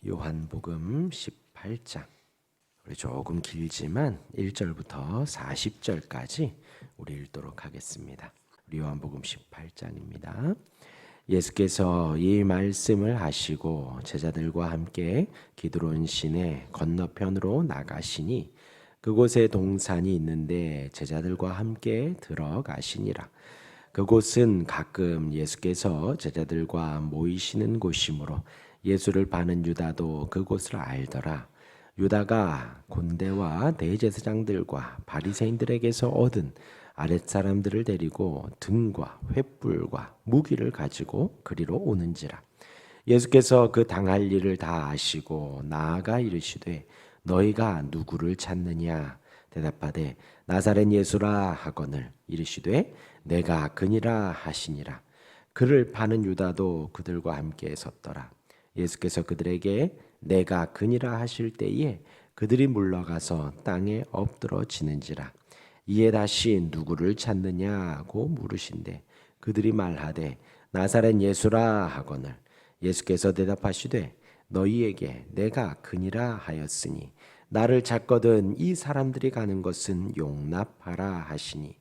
요한복음 18장. 우리 조금 길지만 1절부터 40절까지 우리 읽도록 하겠습니다. 우리 요한복음 18장입니다. 예수께서 이 말씀을 하시고 제자들과 함께 기드론 시내 건너편으로 나가시니 그곳에 동산이 있는데 제자들과 함께 들어가시니라. 그곳은 가끔 예수께서 제자들과 모이시는 곳이므로 예수를 파는 유다도 그곳을 알더라. 유다가 곤대와 대제사장들과 바리새인들에게서 얻은 아랫사람들을 데리고 등과 횃불과 무기를 가지고 그리로 오는지라. 예수께서 그 당할 일을 다 아시고 나아가 이르시되 너희가 누구를 찾느냐 대답하되 나사렛 예수라 하거늘 이르시되 내가 그니라 하시니라. 그를 파는 유다도 그들과 함께 섰더라. 예수께서 그들에게 내가 그니라 하실 때에 그들이 물러가서 땅에 엎드러지는지라. 이에 다시 누구를 찾느냐고 물으신대 그들이 말하되 나사렛 예수라 하거늘 예수께서 대답하시되 너희에게 내가 그니라 하였으니 나를 찾거든 이 사람들이 가는 것은 용납하라 하시니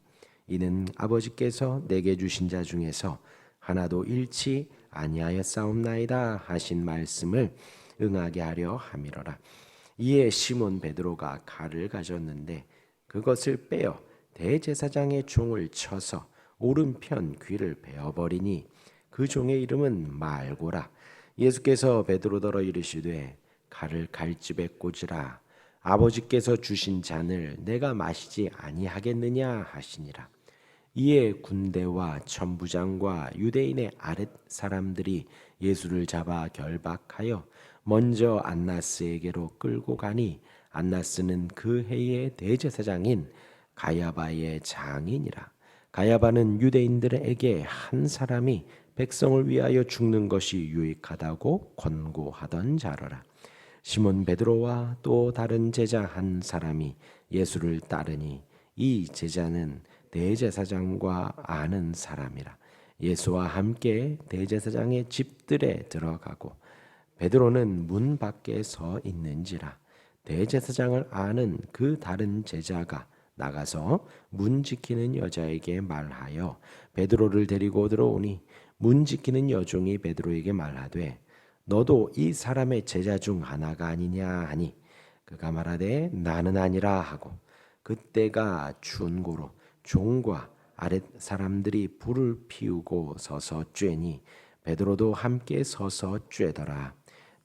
이는 아버지께서 내게 주신 자 중에서 하나도 잃지 아니하였사옵나이다 하신 말씀을 응하게 하려 함이로라. 이에 시몬 베드로가 칼을 가졌는데 그것을 빼어 대제사장의 종을 쳐서 오른편 귀를 베어버리니 그 종의 이름은 말고라. 예수께서 베드로더러 이르시되 칼을 갈집에 꽂으라. 아버지께서 주신 잔을 내가 마시지 아니하겠느냐 하시니라. 이에 군대와 천부장과 유대인의 아랫 사람들이 예수를 잡아 결박하여 먼저 안나스에게로 끌고 가니 안나스는 그 해의 대제사장인 가야바의 장인이라. 가야바는 유대인들에게 한 사람이 백성을 위하여 죽는 것이 유익하다고 권고하던 자로라. 시몬 베드로와 또 다른 제자 한 사람이 예수를 따르니 이 제자는 대제사장과 아는 사람이라. 예수와 함께 대제사장의 집들에 들어가고 베드로는 문 밖에 서 있는지라. 대제사장을 아는 그 다른 제자가 나가서 문 지키는 여자에게 말하여 베드로를 데리고 들어오니 문 지키는 여종이 베드로에게 말하되 너도 이 사람의 제자 중 하나가 아니냐 하니 그가 말하되 나는 아니라 하고 그때가 추운 고로 종과 아랫 사람들이 불을 피우고 서서 쬐니 베드로도 함께 서서 쬐더라.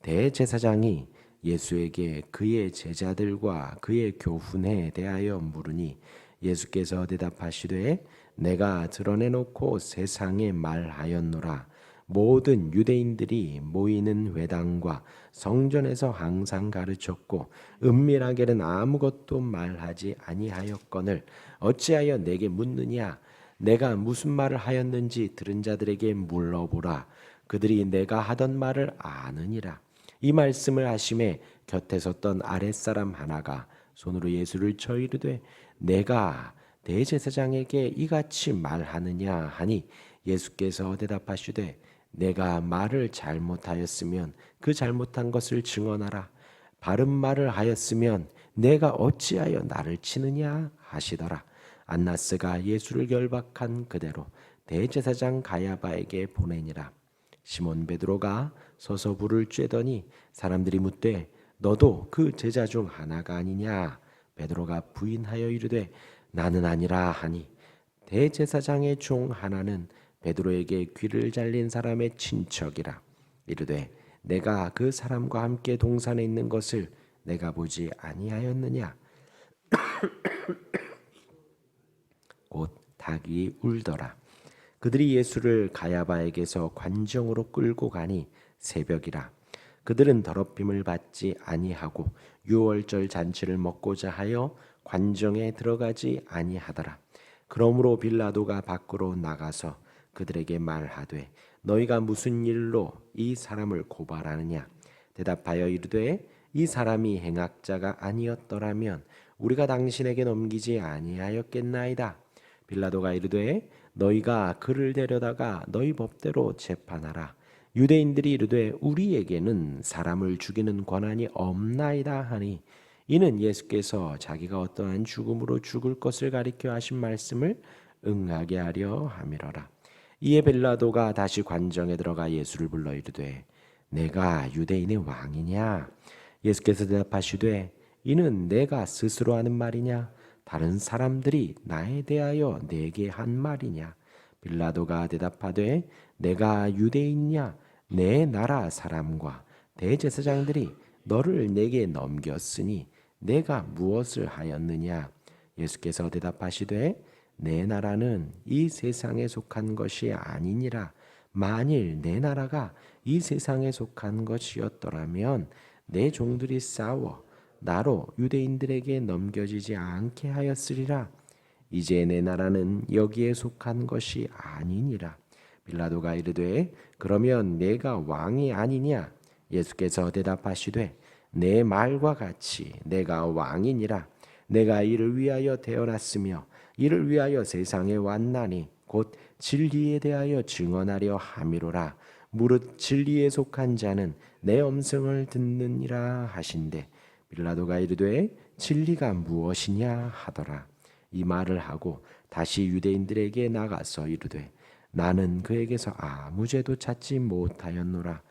대제사장이 예수에게 그의 제자들과 그의 교훈에 대하여 물으니 예수께서 대답하시되 내가 드러내놓고 세상에 말하였노라. 모든 유대인들이 모이는 회당과 성전에서 항상 가르쳤고 은밀하게는 아무것도 말하지 아니하였거늘 어찌하여 내게 묻느냐. 내가 무슨 말을 하였는지 들은 자들에게 물어보라. 그들이 내가 하던 말을 아느니라. 이 말씀을 하심에 곁에 섰던 아랫사람 하나가 손으로 예수를 쳐 이르되 내가 대제사장에게 이같이 말하느냐 하니 예수께서 대답하시되 내가 말을 잘못하였으면 그 잘못한 것을 증언하라. 바른 말을 하였으면 내가 어찌하여 나를 치느냐 하시더라. 안나스가 예수를 결박한 그대로 대제사장 가야바에게 보내니라. 시몬 베드로가 서서 불을 쬐더니 사람들이 묻되 너도 그 제자 중 하나가 아니냐. 베드로가 부인하여 이르되 나는 아니라 하니 대제사장의 종 하나는 베드로에게 귀를 잘린 사람의 친척이라. 이르되 내가 그 사람과 함께 동산에 있는 것을 내가 보지 아니하였느냐. 곧 닭이 울더라. 그들이 예수를 가야바에게서 관정으로 끌고 가니 새벽이라. 그들은 더럽힘을 받지 아니하고 유월절 잔치를 먹고자 하여 관정에 들어가지 아니하더라. 그러므로 빌라도가 밖으로 나가서 그들에게 말하되 너희가 무슨 일로 이 사람을 고발하느냐. 대답하여 이르되 이 사람이 행악자가 아니었더라면 우리가 당신에게 넘기지 아니하였겠나이다. 빌라도가 이르되 너희가 그를 데려다가 너희 법대로 재판하라. 유대인들이 이르되 우리에게는 사람을 죽이는 권한이 없나이다 하니 이는 예수께서 자기가 어떠한 죽음으로 죽을 것을 가리켜 하신 말씀을 응하게 하려 함이로라. 이에 빌라도가 다시 관정에 들어가 예수를 불러 이르되 내가 유대인의 왕이냐? 예수께서 대답하시되 이는 내가 스스로 하는 말이냐? 다른 사람들이 나에 대하여 내게 한 말이냐? 빌라도가 대답하되 내가 유대인이냐? 내 나라 사람과 대제사장들이 너를 내게 넘겼으니 내가 무엇을 하였느냐? 예수께서 대답하시되 내 나라는 이 세상에 속한 것이 아니니라. 만일 내 나라가 이 세상에 속한 것이었더라면 내 종들이 싸워 나로 유대인들에게 넘겨지지 않게 하였으리라. 이제 내 나라는 여기에 속한 것이 아니니라. 빌라도가 이르되 그러면 내가 왕이 아니냐? 예수께서 대답하시되 내 말과 같이 내가 왕이니라. 내가 이를 위하여 태어났으며 이를 위하여 세상에 왔나니 곧 진리에 대하여 증언하려 함이로라. 무릇 진리에 속한 자는 내 음성을 듣느니라 하신대 빌라도가 이르되 진리가 무엇이냐 하더라. 이 말을 하고 다시 유대인들에게 나가서 이르되 나는 그에게서 아무 죄도 찾지 못하였노라.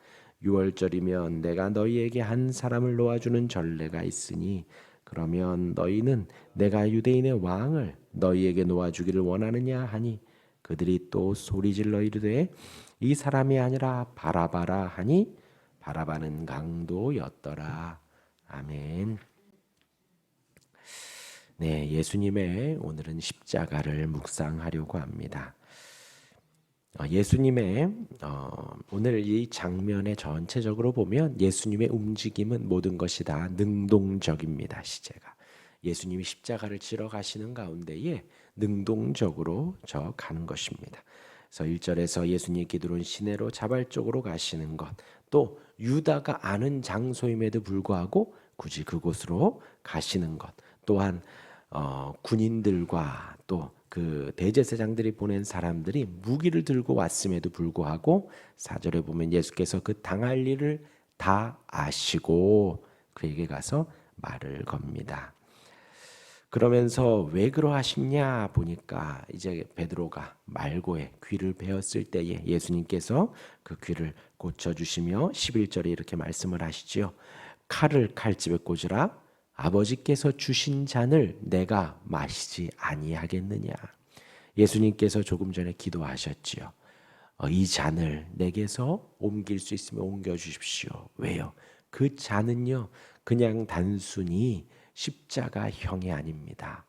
유월절이면 내가 너희에게 한 사람을 놓아주는 전례가 있으니 그러면 너희는 내가 유대인의 왕을 너희에게 놓아주기를 원하느냐 하니 그들이 또 소리질러 이르되 이 사람이 아니라 바라바라 하니 바라바는 강도였더라. 아멘. 네, 예수님의 오늘은 십자가를 묵상하려고 합니다. 예수님의 오늘 이 장면의 전체적으로 보면 예수님의 움직임은 모든 것이 다 능동적입니다. 시제가 예수님이 십자가를 지러 가시는 가운데에 능동적으로 저 가는 것입니다. 그래서 1절에서 예수님이 기드론 시내로 자발적으로 가시는 것, 또 유다가 아는 장소임에도 불구하고 굳이 그곳으로 가시는 것, 또한 군인들과 또 그 대제사장들이 보낸 사람들이 무기를 들고 왔음에도 불구하고 4절에 보면 예수께서 그 당할 일을 다 아시고 그에게 가서 말을 겁니다. 그러면서 왜 그러하시냐 보니까 이제 베드로가 말고에 귀를 베었을 때에 예수님께서 그 귀를 고쳐주시며 11절에 이렇게 말씀을 하시지요. 칼을 칼집에 꽂으라. 아버지께서 주신 잔을 내가 마시지 아니하겠느냐. 예수님께서 조금 전에 기도하셨지요. 이 잔을 내게서 옮길 수 있으면 옮겨주십시오. 왜요? 그 잔은요 그냥 단순히 십자가형이 아닙니다.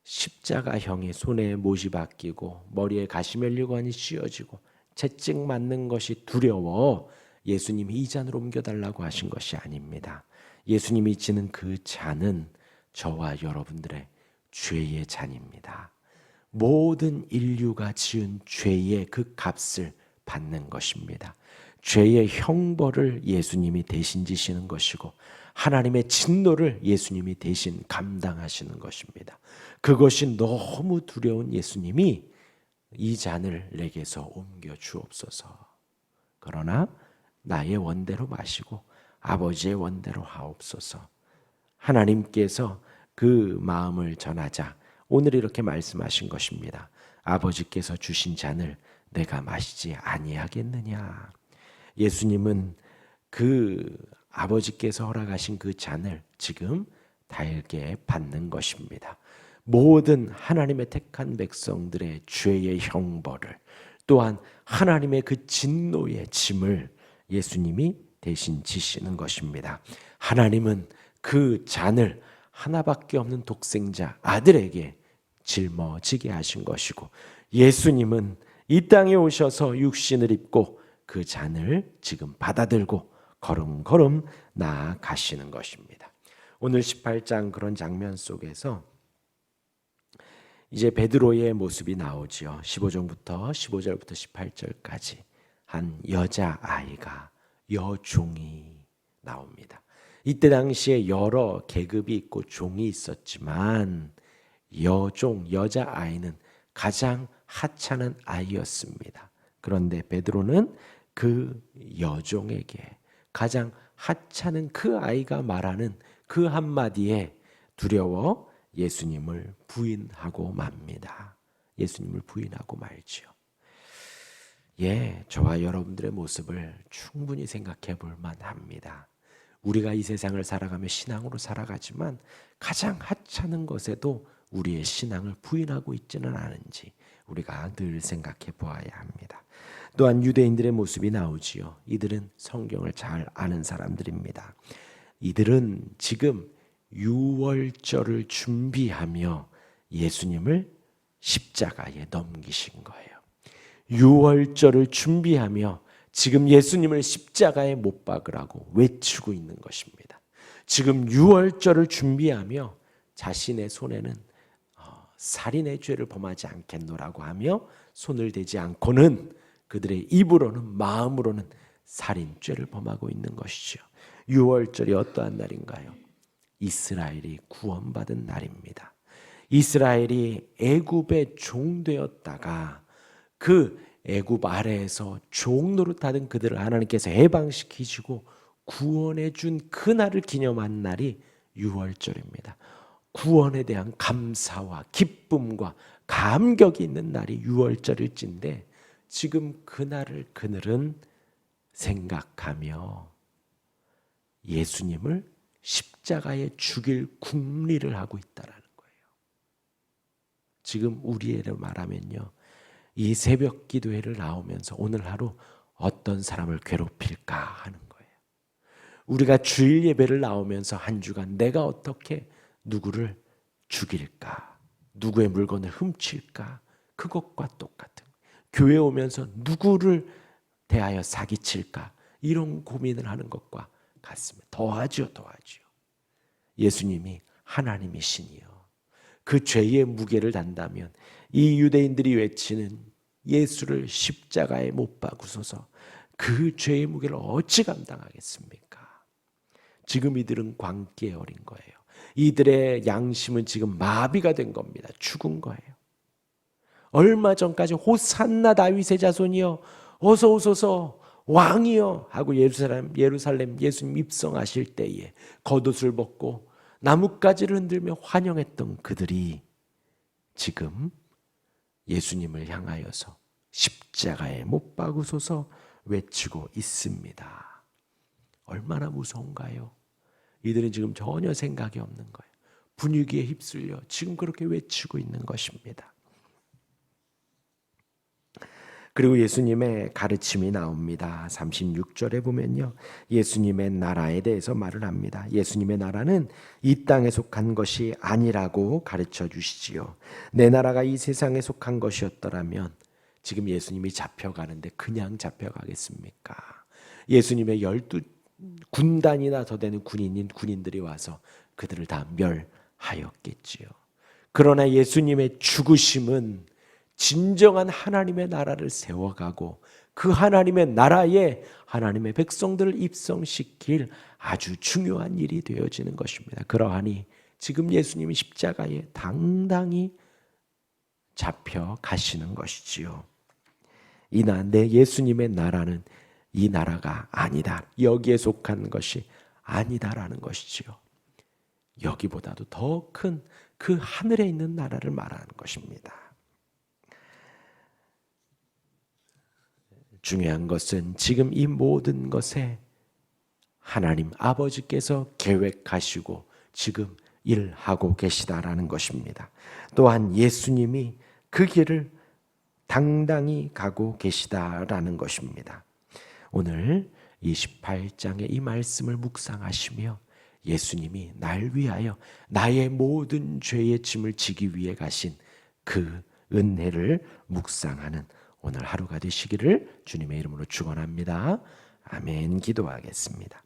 십자가형의 손에 못이 박히고 머리에 가시면류관이 씌어지고 채찍 맞는 것이 두려워 예수님이 이 잔을 옮겨달라고 하신 것이 아닙니다. 예수님이 지는 그 잔은 저와 여러분들의 죄의 잔입니다. 모든 인류가 지은 죄의 그 값을 받는 것입니다. 죄의 형벌을 예수님이 대신 지시는 것이고 하나님의 진노를 예수님이 대신 감당하시는 것입니다. 그것이 너무 두려운 예수님이 이 잔을 내게서 옮겨 주옵소서. 그러나 나의 원대로 마시고 아버지의 원대로 하옵소서. 하나님께서 그 마음을 전하자 오늘 이렇게 말씀하신 것입니다. 아버지께서 주신 잔을 내가 마시지 아니하겠느냐. 예수님은 그 아버지께서 허락하신 그 잔을 지금 달게 받는 것입니다. 모든 하나님의 택한 백성들의 죄의 형벌을 또한 하나님의 그 진노의 짐을 예수님이 대신 지시는 것입니다. 하나님은 그 잔을 하나밖에 없는 독생자 아들에게 짊어지게 하신 것이고 예수님은 이 땅에 오셔서 육신을 입고 그 잔을 지금 받아들고 걸음걸음 나아가시는 것입니다. 오늘 18장 그런 장면 속에서 이제 베드로의 모습이 나오지요. 15절부터 18절까지 한 여자아이가 여종이 나옵니다. 이때 당시에 여러 계급이 있고 종이 있었지만 여종, 여자아이는 가장 하찮은 아이였습니다. 그런데 베드로는 그 여종에게 가장 하찮은 그 아이가 말하는 그 한마디에 두려워 예수님을 부인하고 맙니다. 예수님을 부인하고 말지요. 예, 저와 여러분들의 모습을 충분히 생각해 볼 만합니다. 우리가 이 세상을 살아가며 신앙으로 살아가지만 가장 하찮은 것에도 우리의 신앙을 부인하고 있지는 않은지 우리가 늘 생각해 보아야 합니다. 또한 유대인들의 모습이 나오지요. 이들은 성경을 잘 아는 사람들입니다. 이들은 지금 유월절을 준비하며 예수님을 십자가에 넘기신 거예요. 유월절을 준비하며 지금 예수님을 십자가에 못 박으라고 외치고 있는 것입니다. 지금 유월절을 준비하며 자신의 손에는 살인의 죄를 범하지 않겠노라고 하며 손을 대지 않고는 그들의 입으로는 마음으로는 살인죄를 범하고 있는 것이죠. 유월절이 어떠한 날인가요? 이스라엘이 구원받은 날입니다. 이스라엘이 애굽의 종되었다가 그 애굽 아래에서 종 노릇하던 그들을 하나님께서 해방시키시고 구원해 준 그날을 기념한 날이 유월절입니다. 구원에 대한 감사와 기쁨과 감격이 있는 날이 유월절일진데 지금 그날을 그들은 생각하며 예수님을 십자가에 죽일 궁리를 하고 있다라는 거예요. 지금 우리를 말하면요, 이 새벽 기도회를 나오면서 오늘 하루 어떤 사람을 괴롭힐까 하는 거예요. 우리가 주일 예배를 나오면서 한 주간 내가 어떻게 누구를 죽일까, 누구의 물건을 훔칠까, 그것과 똑같은, 교회 오면서 누구를 대하여 사기칠까, 이런 고민을 하는 것과 같습니다. 더하지요. 예수님이 하나님이시니요, 그 죄의 무게를 단다면 이 유대인들이 외치는 예수를 십자가에 못 박으소서, 그 죄의 무게를 어찌 감당하겠습니까? 지금 이들은 광기에 어린 거예요. 이들의 양심은 지금 마비가 된 겁니다. 죽은 거예요. 얼마 전까지 호산나 다윗의 자손이여 어서 오소서 왕이여 하고 예루살렘 예수님 입성하실 때에 겉옷을 벗고 나뭇가지를 흔들며 환영했던 그들이 지금 예수님을 향하여서 십자가에 못 박으소서 외치고 있습니다. 얼마나 무서운가요? 이들은 지금 전혀 생각이 없는 거예요. 분위기에 휩쓸려 지금 그렇게 외치고 있는 것입니다. 그리고 예수님의 가르침이 나옵니다. 36절에 보면요, 예수님의 나라에 대해서 말을 합니다. 예수님의 나라는 이 땅에 속한 것이 아니라고 가르쳐 주시지요. 내 나라가 이 세상에 속한 것이었더라면 지금 예수님이 잡혀가는데 그냥 잡혀가겠습니까? 예수님의 12군단이나 더 되는 군인들이 와서 그들을 다 멸하였겠지요. 그러나 예수님의 죽으심은 진정한 하나님의 나라를 세워가고 그 하나님의 나라에 하나님의 백성들을 입성시킬 아주 중요한 일이 되어지는 것입니다. 그러하니 지금 예수님이 십자가에 당당히 잡혀 가시는 것이지요. 이나 내 예수님의 나라는 이 나라가 아니다, 여기에 속한 것이 아니다라는 것이지요. 여기보다도 더 큰 그 하늘에 있는 나라를 말하는 것입니다. 중요한 것은 지금 이 모든 것에 하나님 아버지께서 계획하시고 지금 일하고 계시다라는 것입니다. 또한 예수님이 그 길을 당당히 가고 계시다라는 것입니다. 오늘 28장의 이 말씀을 묵상하시며 예수님이 날 위하여 나의 모든 죄의 짐을 지기 위해 가신 그 은혜를 묵상하는 오늘 하루가 되시기를 주님의 이름으로 축원합니다. 아멘. 기도하겠습니다.